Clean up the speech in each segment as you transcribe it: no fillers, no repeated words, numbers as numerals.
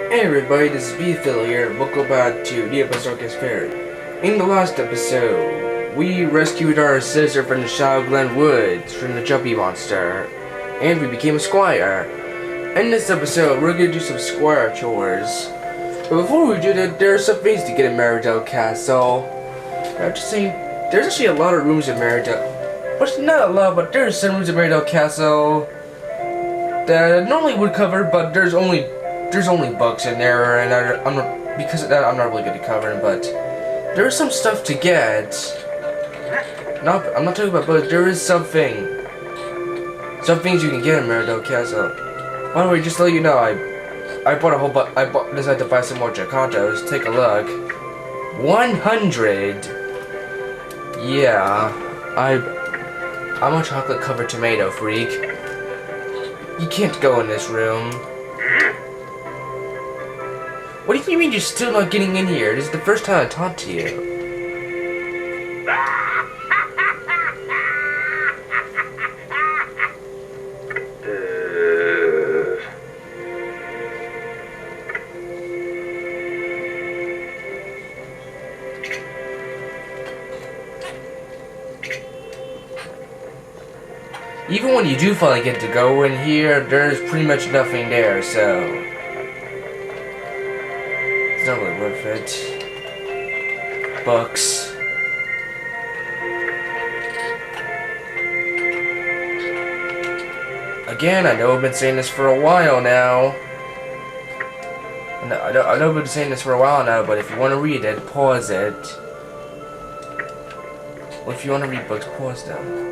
Hey everybody, this is Phil here. Welcome back to Neopets Faerie. In the last episode, we rescued our sister from the Shadow Glen Woods from the Jumpy Monster, and we became a squire. In this episode, we're gonna do some squire chores. But before we do that, there are some things to get in Meridell Castle. I'm just saying, there's actually a lot of rooms in Meridell. Well, not a lot, but there's some rooms in Meridell Castle that I normally would cover, but there's only books in there, and I'm not, because of that, I'm not really good at covering, but there's some stuff to get. I'm not talking about books, there is something. Some things you can get in Meridell Castle. By the way, just to let you know, I bought a whole decided to buy some more Jacantos. Take a look. 100! Yeah, I'm a chocolate covered tomato freak. You can't go in this room. What do you mean you're still not getting in here? This is the first time I talked to you. Even when you do finally get to go in here, there's pretty much nothing there, so it's not really worth it. Books. Again, I know I've been saying this for a while now. I know I've been saying this for a while now, but if you want to read it, pause it. Well, if you want to read books, pause them.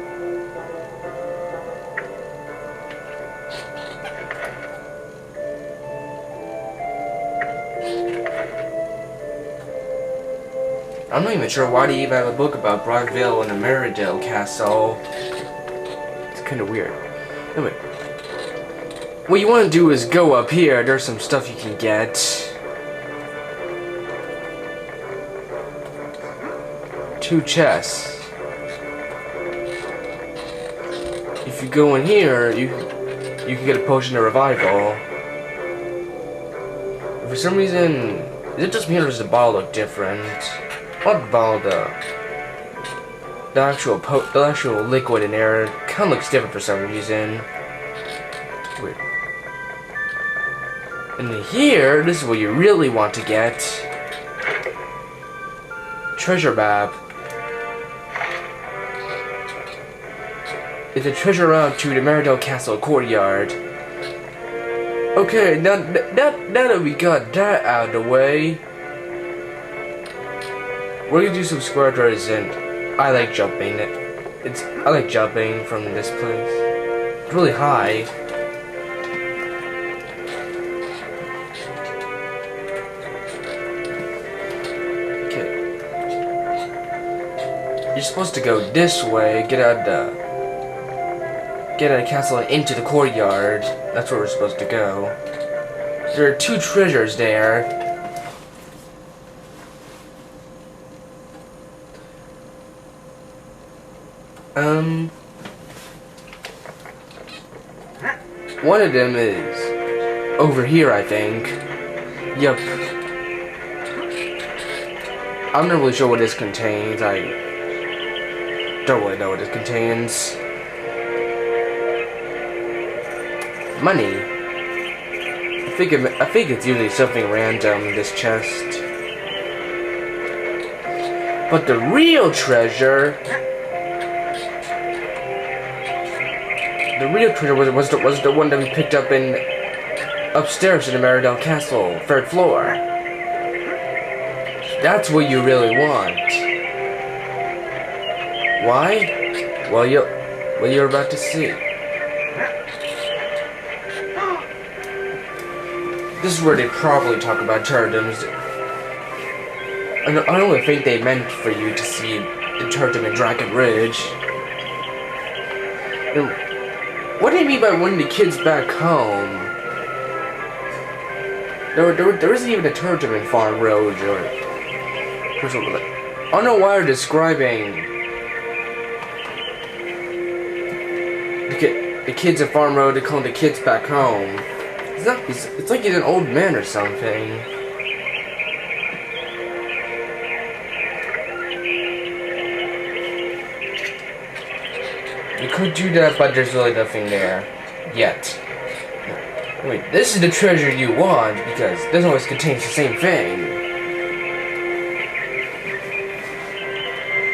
I'm not even sure why they even have a book about Brockville and the Meridell Castle. It's kind of weird. Anyway, what you want to do is go up here. There's some stuff you can get. Two chests. If you go in here, you can get a potion of revival. For some reason, is it just me or does the bottle look different? Not the bottle, the actual liquid in there kind of looks different for some reason. Weird. And here, this is what you really want to get. Treasure map. It's a treasure route to the Meridell Castle courtyard. Okay, now that we got that out of the way, we're gonna do some square drawers, and I like jumping. I like jumping from this place. It's really high. Okay. You're supposed to go this way, get out of the castle and into the courtyard. That's where we're supposed to go. There are two treasures there. One of them is over here, I think. Yup. I'm not really sure what this contains. I don't really know what this contains. Money. I think it's usually something random, this chest. But the real treasure was the one that we picked up upstairs in the Meridell Castle, 3rd floor. That's what you really want. Why? Well, you're about to see. This is where they probably talk about turtles. I don't think they meant for you to see the turtle in Dragon Ridge. What do you mean by when the kids back home? There isn't even a turtle in Farm Road, or I don't know why they're describing the kids at Farm Road. They call the kids back home. It's like he's an old man or something. You could do that, but there's really nothing there. Yet. Wait, this is the treasure you want, because this always contains the same thing.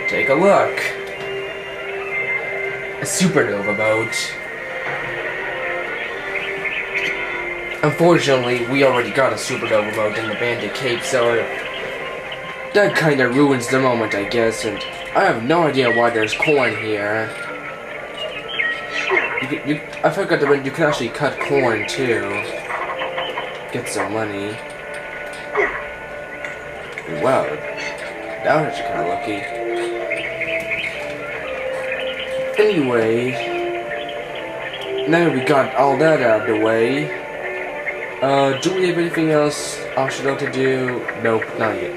Take a look. A supernova boat. Unfortunately, we already got a supernova mode in the Bandit Cape, so that kinda ruins the moment, I guess, and I have no idea why there's corn here. I forgot that you can actually cut corn, too. Get some money. Wow. That was actually kinda lucky. Anyway, now we got all that out of the way. Do we have anything else optional to do? Nope, not yet.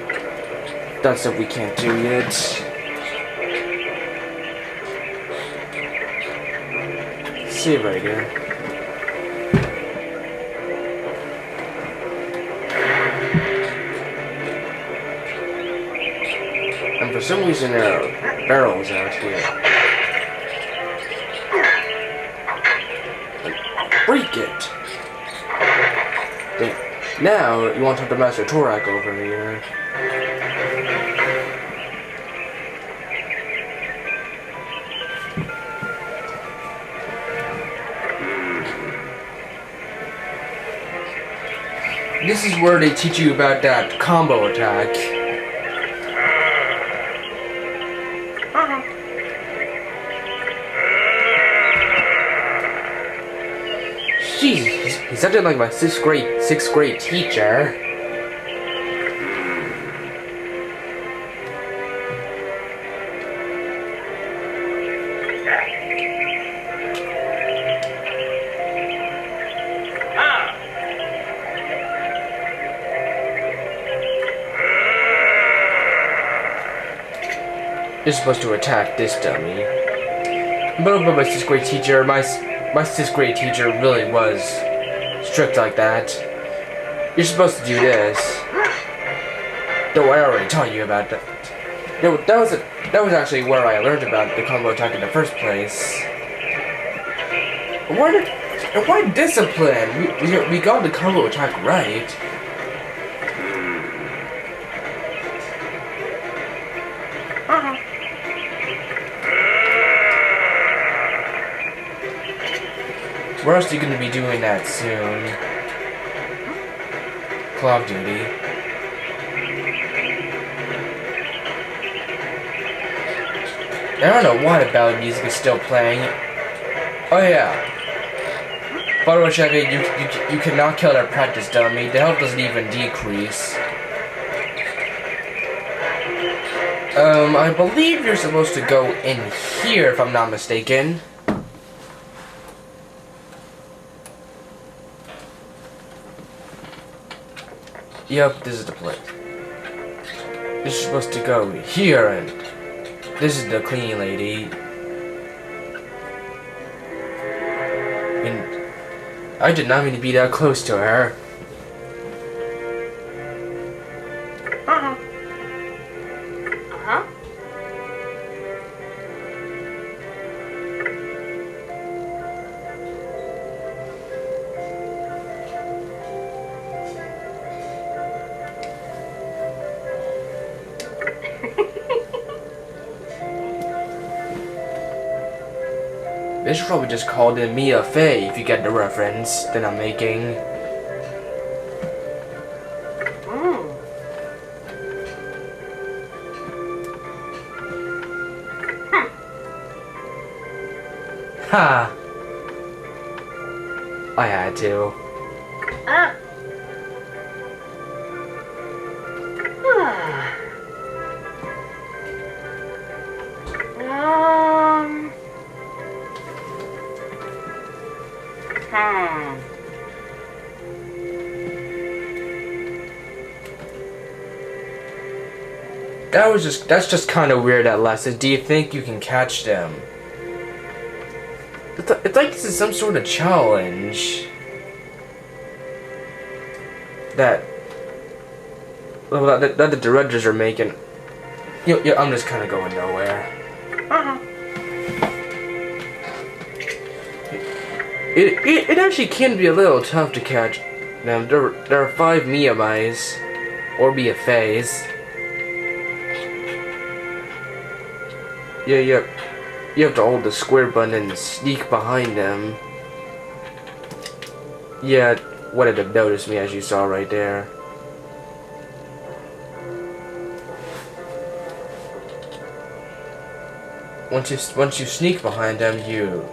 That's stuff we can't do yet. See right here. And for some reason there are barrels out here. Break it! Damn. Now, you want to talk to Master Torak over here. This is where they teach you about that combo attack. Jeez, he sounded like my sixth grade teacher. You're supposed to attack this dummy. But my sixth grade teacher, my sixth grade teacher really was strict like that. You're supposed to do this. Though I already taught you about that. No, that was actually where I learned about the combo attack in the first place. Why discipline? We got the combo attack right. Where else are you going to be doing that soon? Call of Duty. I don't know why the ballad music is still playing. Oh yeah. By the way, Chevy, you cannot kill that practice dummy. The health doesn't even decrease. I believe you're supposed to go in here, if I'm not mistaken. Yep, this is the place. This is supposed to go here, and this is the cleaning lady. And I did not mean to be that close to her. They should probably just call it Mia Faye if you get the reference that I'm making. Ha! I had to. That's just kind of weird at last. Do you think you can catch them? It's like this is some sort of challenge. that that the directors are making. Yeah, I'm just kind of going nowhere. It actually can be a little tough to catch them. There are 5 Neopets, or BFAs. Yeah, you have to hold the square button and sneak behind them. Yeah, wouldn't have noticed me as you saw right there. Once you sneak behind them, you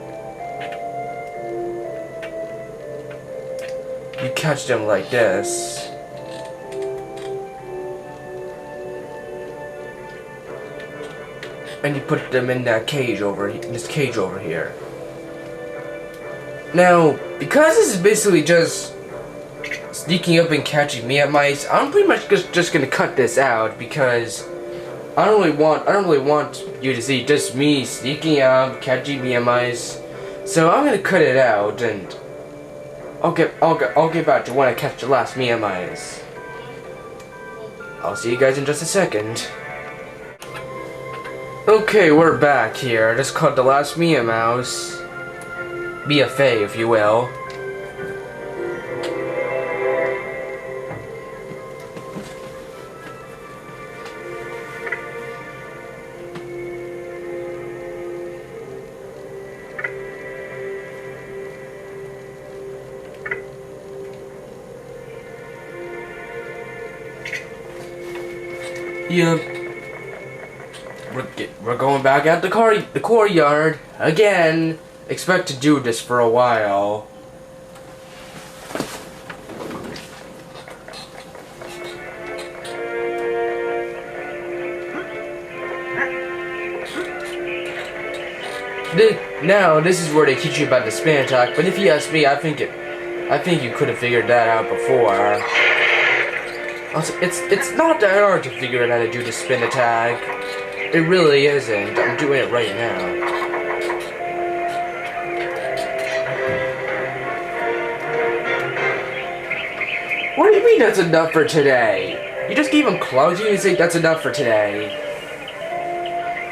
catch them like this. And you put them in that cage this cage over here. Now, because this is basically just sneaking up and catching Neopets, I'm pretty much just gonna cut this out because I don't really want you to see just me sneaking up, catching Neopets. So I'm gonna cut it out, and I'll get back to when I catch the last Neopets. I'll see you guys in just a second. Okay, we're back here. Just caught the last Neopets. BFA, if you will. Yep. We're going back at the courtyard again. Expect to do this for a while. Now this is where they teach you about the spin attack. But if you ask me, I think you could have figured that out before. Also, it's not that hard to figure out how to do the spin attack. It really isn't. I'm doing it right now. What do you mean that's enough for today? You just gave him clothes and you say that's enough for today.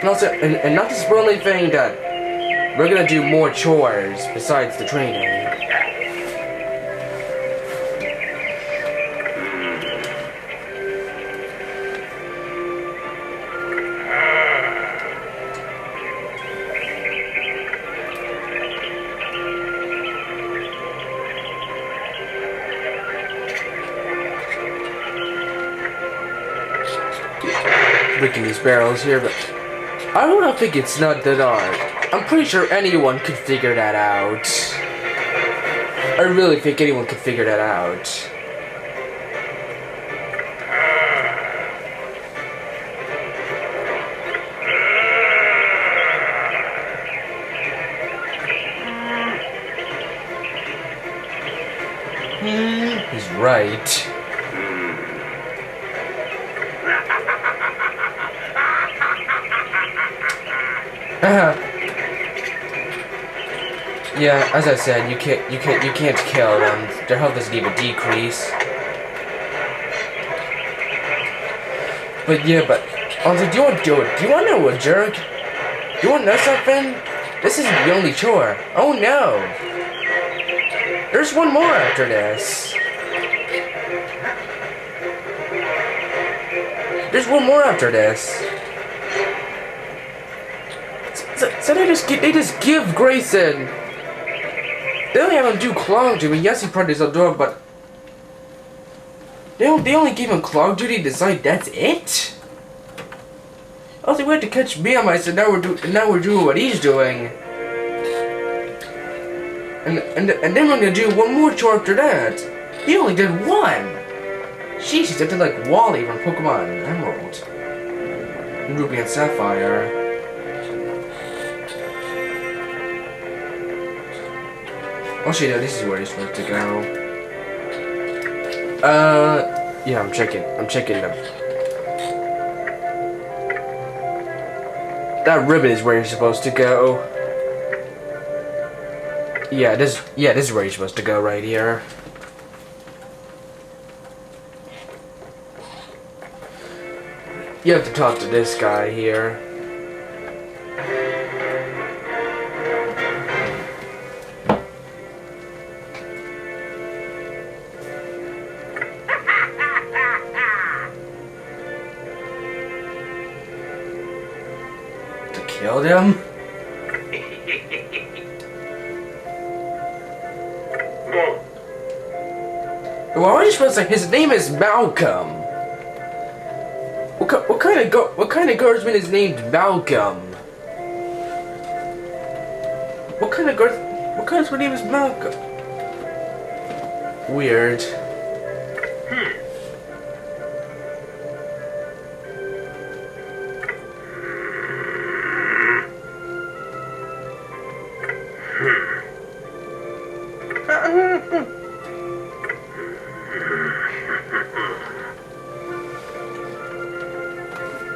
And also, and not to spoil anything, that we're gonna do more chores besides the training. Breaking these barrels here, but I don't think it's not that hard. I'm pretty sure anyone could figure that out. I really think anyone could figure that out. He's right. Yeah, as I said, you can't kill them. Their health doesn't even decrease. But yeah, but also, do you want to know a jerk? Do you want to know something? This isn't the only chore. Oh no! There's one more after this. There's one more after this. So they just give Grayson. They only have him do clog duty. Yes, he probably does do it, but they only gave him clog duty to decide that's it. Also, we had to catch Neopets, and now we're doing what he's doing. And then we're gonna do one more chore after that. He only did one. Sheesh, he's acting like Wally from Pokemon Emerald, Ruby and Sapphire. Actually, no, this is where he's supposed to go. Yeah, I'm checking them. That ribbon is where you're supposed to go. Yeah, this is where you're supposed to go right here. You have to talk to this guy here. To kill them? Why are you supposed to say his name is Malcolm? What kind of guardsman is named Malcolm? What kind of name is Malcolm? Weird.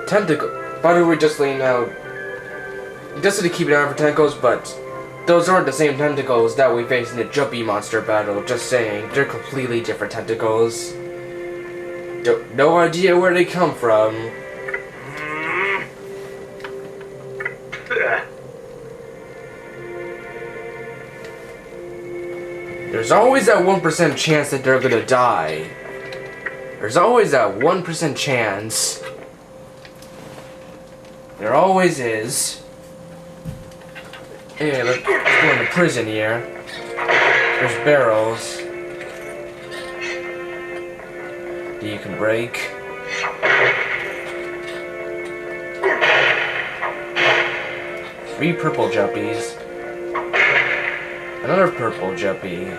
Tentacle. By the way, just letting you know, just to keep an eye out for tentacles, but those aren't the same tentacles that we faced in the Jumpy Monster battle. Just saying, they're completely different tentacles. No idea where they come from. There's always that 1% chance that they're gonna die. There's always that 1% chance. There always is. Hey, let's go into prison here. There's barrels that you can break. Three purple juppies. Another purple juppy.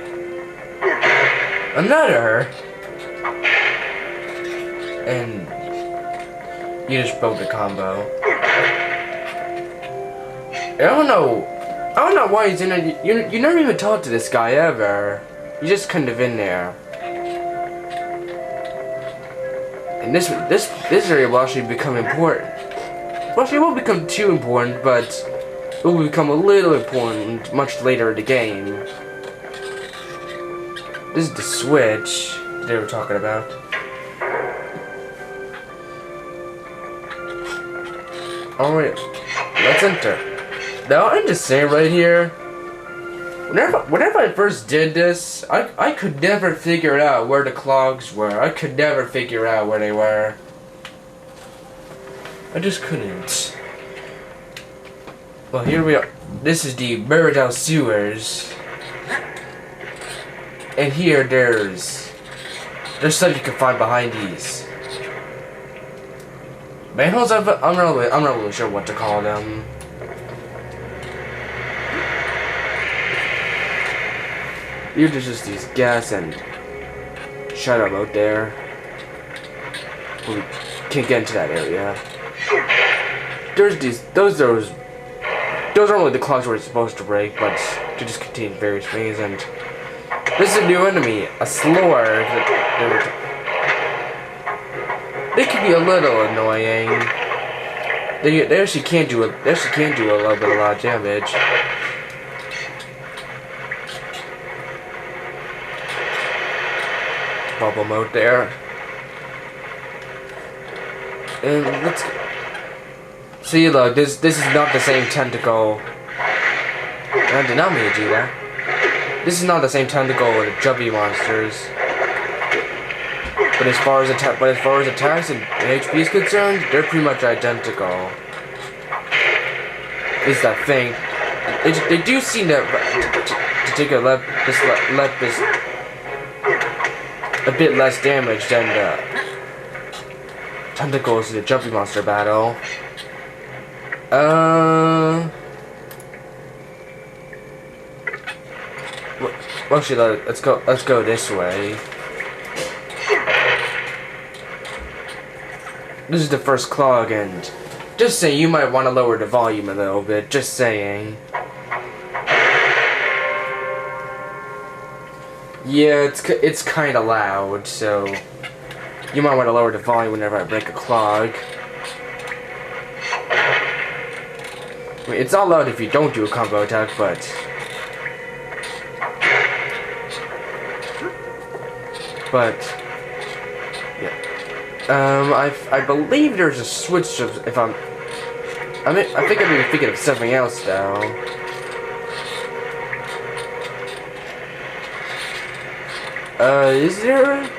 Another! And you just broke the combo. I don't know why he's in it. You never even talked to this guy ever. You just kind of in there. And this area will actually become important. Well, actually, it won't become too important, but it will become a little important much later in the game. This is the switch they were talking about. Alright, let's enter. Now, I'm just saying right here, whenever I first did this, I could never figure out where the clogs were. I could never figure out where they were. I just couldn't. Well, here we are. This is the Meridau sewers. And here there's stuff you can find behind these manholes. I'm not really sure what to call them. Here's just these gas and shut up out there. We can't get into that area. There's these those aren't really the clogs we're supposed to break, but they just contain various things. And this is a new enemy, a slower. They can be a little annoying. They actually can do a lot of damage. Bubble mode there. And let's see. Look, this is not the same tentacle. I did not mean to do that. This is not the same tentacle with the Jumpy monsters. But as far as attacks and HP is concerned, they're pretty much identical. At least I think. They do seem to take a bit less damage than the tentacles in the Jumpy Monster battle. Well, actually, let's go this way. This is the first clog, and just saying, you might want to lower the volume a little bit. Just saying. Yeah, it's kind of loud, so you might want to lower the volume whenever I break a clog. I mean, it's not loud if you don't do a combo attack, but yeah. I believe there's a switch of, if I think I may be thinking of something else though. Is there?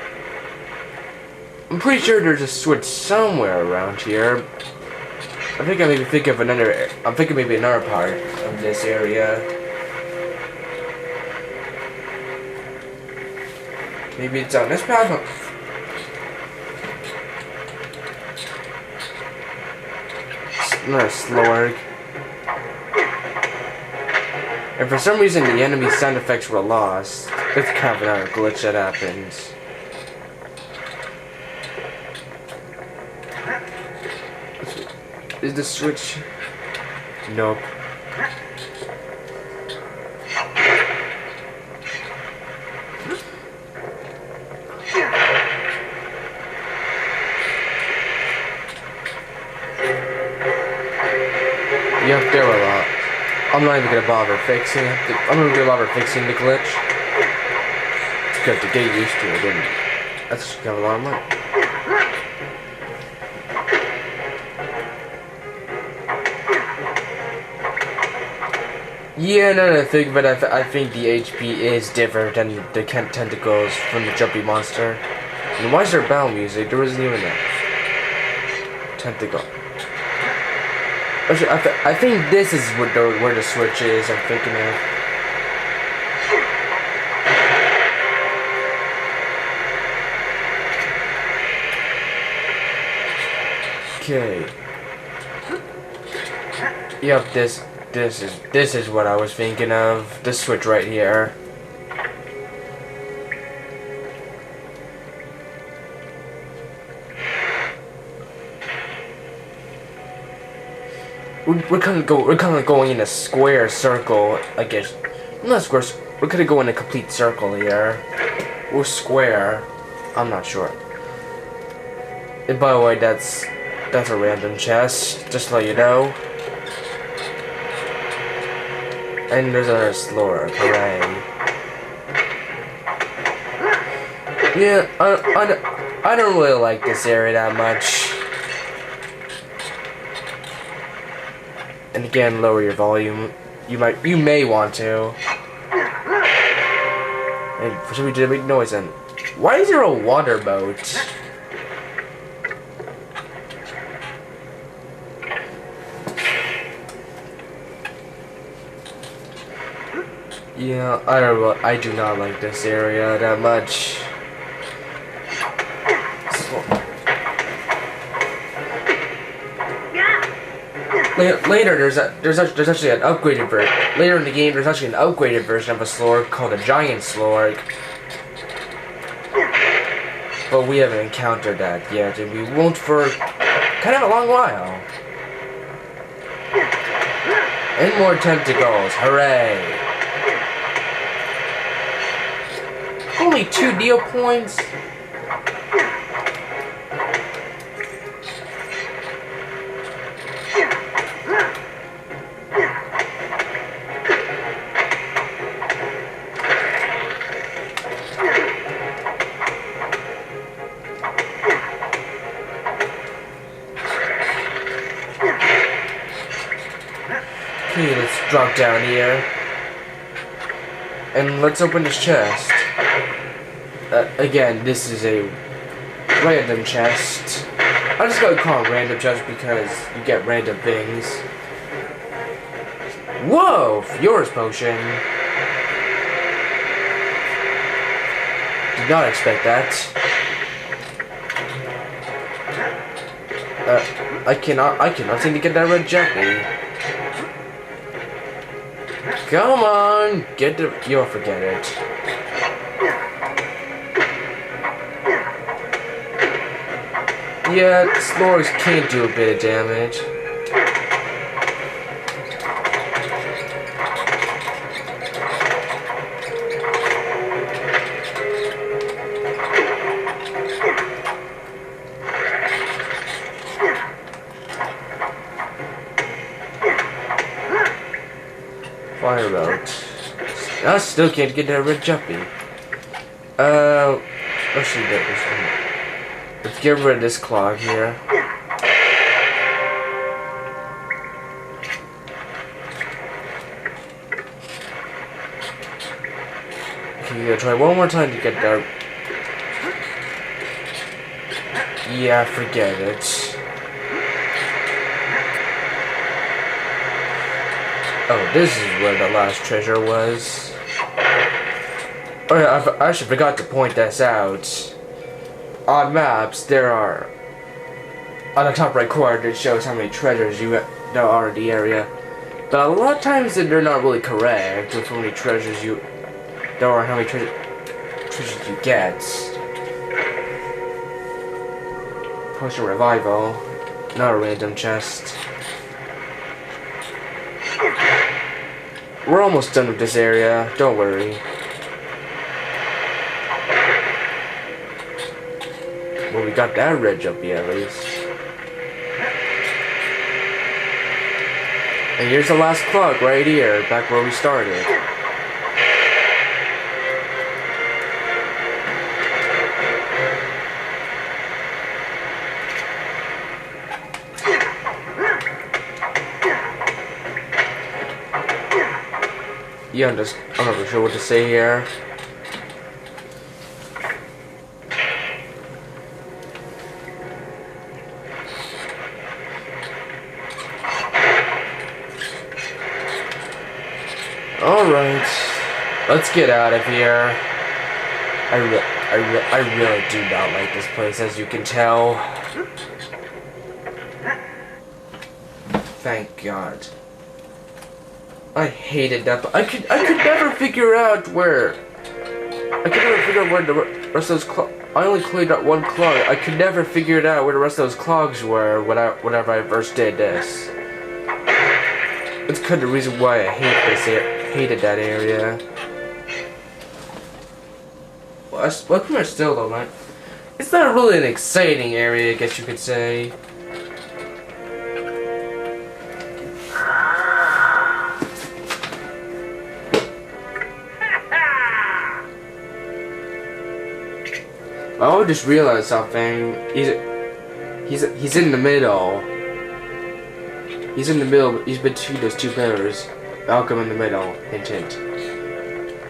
I'm pretty sure there's a switch somewhere around here. I think I maybe think of another. I'm thinking maybe another part of this area. Maybe it's on this path. Another slorg. And for some reason the enemy sound effects were lost. It's kind of another glitch that happens. Is the switch? Nope. Yep, there were a lot. I'm not even gonna bother fixing it. I'm not gonna bother fixing the glitch. It's good to get used to it, and that's kind of a lot of money. Yeah, no, no, think, but I think the HP is different than the tentacles from the jumpy monster. And why is there battle music? There wasn't even a tentacle. Actually, I think this is where the switch is. I'm thinking of. Okay. Yep, this is what I was thinking of. This switch right here. We're kind of going in a square circle, I guess. Not square. We're gonna go in a complete circle here. Or square. I'm not sure. And by the way, that's a random chest. Just to let you know. And there's another slorg. Hooray! Yeah, I don't really like this area that much. And again, lower your volume. You may want to. And for some reason, it made noise. And why is there a water boat? Yeah, I do not like this area that much. Later, there's actually an upgraded version. Later in the game, there's actually an upgraded version of a slorg called a giant slorg. But we haven't encountered that yet, and we won't for kind of a long while. And more tentacles, hooray! Only 2 deal points? Okay, let's drop down here. And let's open this chest. Again, this is a random chest. I just gotta call it random chest because you get random things. Whoa! Fjord's potion. Did not expect that. I cannot seem to get that red jumpy. Come on! You'll forget it. Yeah, slorgs can't do a bit of damage. Fire boat. I still can't get that red jumpy. Let's see that this one. Let's get rid of this clog here. Okay, we gotta try one more time to get there. Yeah, forget it. Oh, this is where the last treasure was. Oh yeah, I actually forgot to point this out. On maps, there are... On the top right corner, it shows how many treasures there are in the area. But a lot of times they're not really correct with how many treasures there are and how many treasures you get. Potion revival, not a random chest. We're almost done with this area, don't worry. Well, we got that red jumpy at least. And here's the last clock right here, back where we started. Yeah, I'm not really sure what to say here. Alright, let's get out of here. I really do not like this place, as you can tell. Thank God. I hated that, but I could never figure out where. I could never figure out where the rest of those clogs. I only cleaned out one clog. I could never figure it out where the rest of those clogs were whenever I first did this. It's kind of the reason why I hated that area. Well, pretty much still though, man. It's not really an exciting area, I guess you could say. Oh, I just realized something. He's in the middle. He's in the middle. He's between those two pillars. Malcolm in the middle. Hint, hint.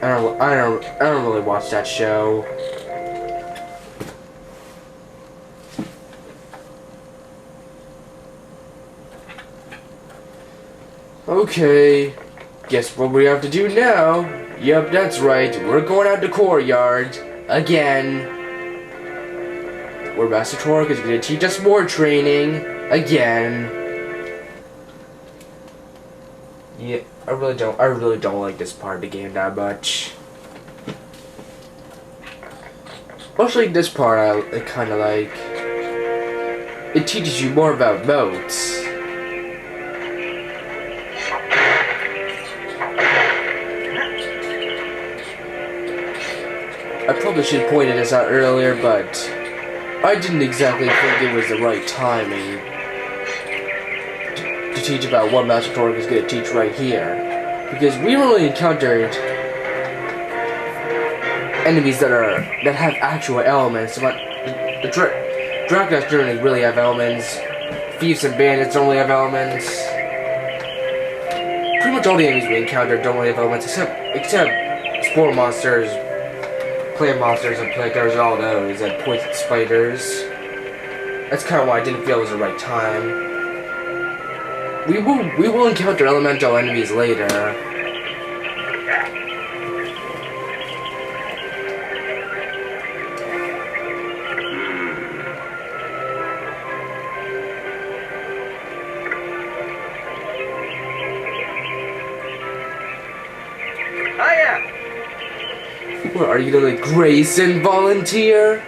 I don't really watch that show. Okay. Guess what we have to do now? Yep, that's right. We're going out to courtyard again. Where Master Torque is going to teach us more training again. Yeah, I really don't like this part of the game that much. Mostly this part I kind of like. It teaches you more about moats. I probably should have pointed this out earlier, but I didn't exactly think it was the right timing to teach about what Master Torque is going to teach right here, because we really encountered enemies that have actual elements. But the Dracula's don't really have elements. Thieves and bandits don't really have elements. Pretty much all the enemies we encountered don't really have elements, except spore monsters, plant monsters, and plant all those, and poison spiders. That's kind of why I didn't feel it was the right time. We will encounter elemental enemies later. What, are you gonna let Grayson volunteer?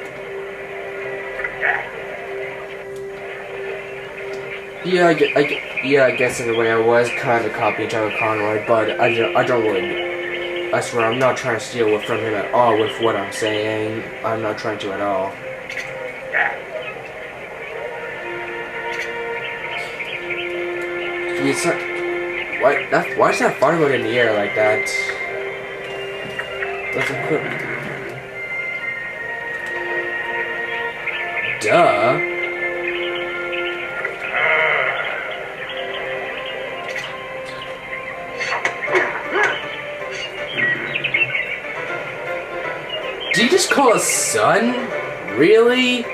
Yeah, I guess in a way I was kind of copying John Conroy, but I don't really. I swear, I'm not trying to steal from him at all with what I'm saying. I'm not trying to at all. Why is that firewood in the air like that? Let's equip. Duh. Did you just call us son? Really?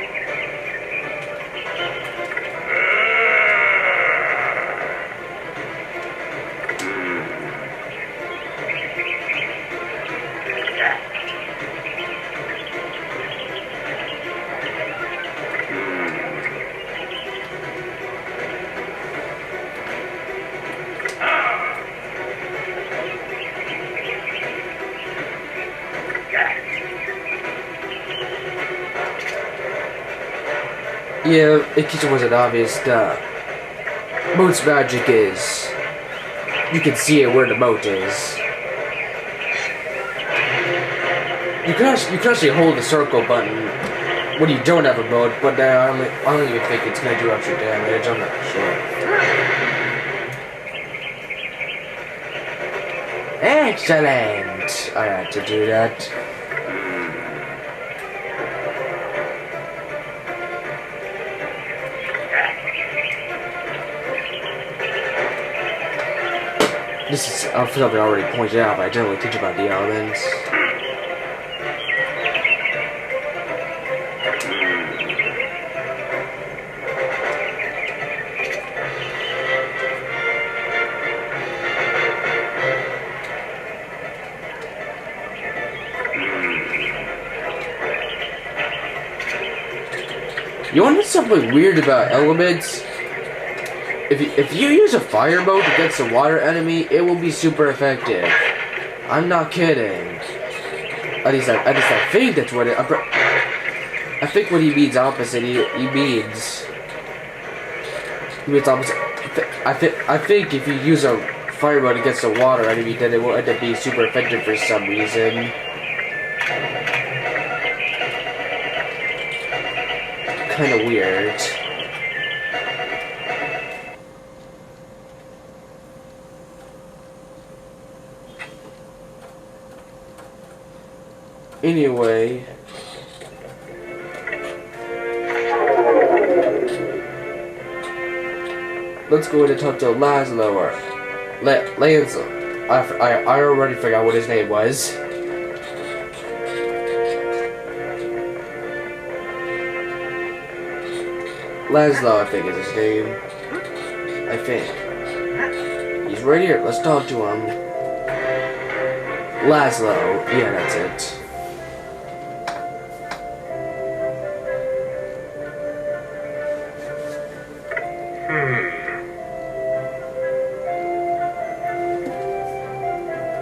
Yeah, in case it wasn't obvious, the boat's magic is you can see it where the boat is. You can actually hold the circle button when you don't have a boat, but I don't even think it's gonna do extra damage. I'm not sure. Excellent! I had to do that. This is something I already pointed out, but I didn't really teach about the elements. You want to know something weird about elements? If you use a fireboat against a water enemy, it will be super effective. I'm not kidding. At least I think that's what it. I think what he means opposite. He means opposite. I think if you use a fireboat against a water enemy, then it will end up being super effective for some reason. Kind of weird. Anyway, let's go ahead and talk to Laszlo or Lanzo. I already forgot what his name was. Laszlo, I think is his name. I think. He's right here. Let's talk to him. Laszlo. Yeah, that's it.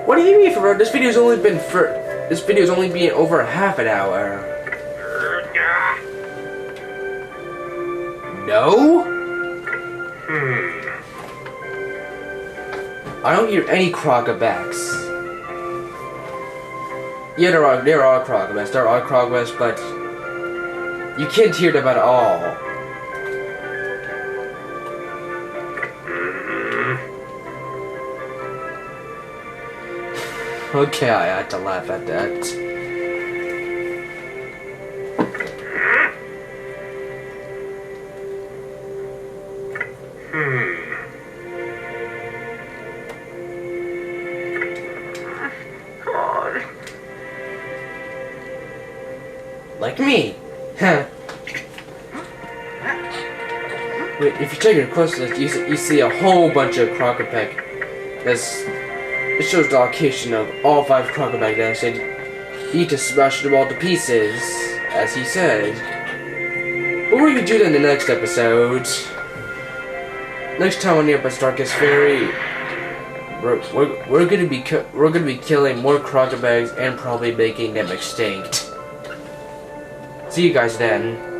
What do you mean for this video's only been over half an hour? No? I don't hear any crocobacks. Yeah, there are crocobacks. There are crocobacks, but you can't hear them at all. Okay, I had to laugh at that. Like me. Huh. Wait, if you check your quest list, you see a whole bunch of crocopack. It shows the location of all 5 crocopack that I said you need to smash them all to pieces, as he said. What will you do in the next episode? Next time on Neopets Darkest Faerie, we're gonna be killing more crocobags and probably making them extinct. See you guys then.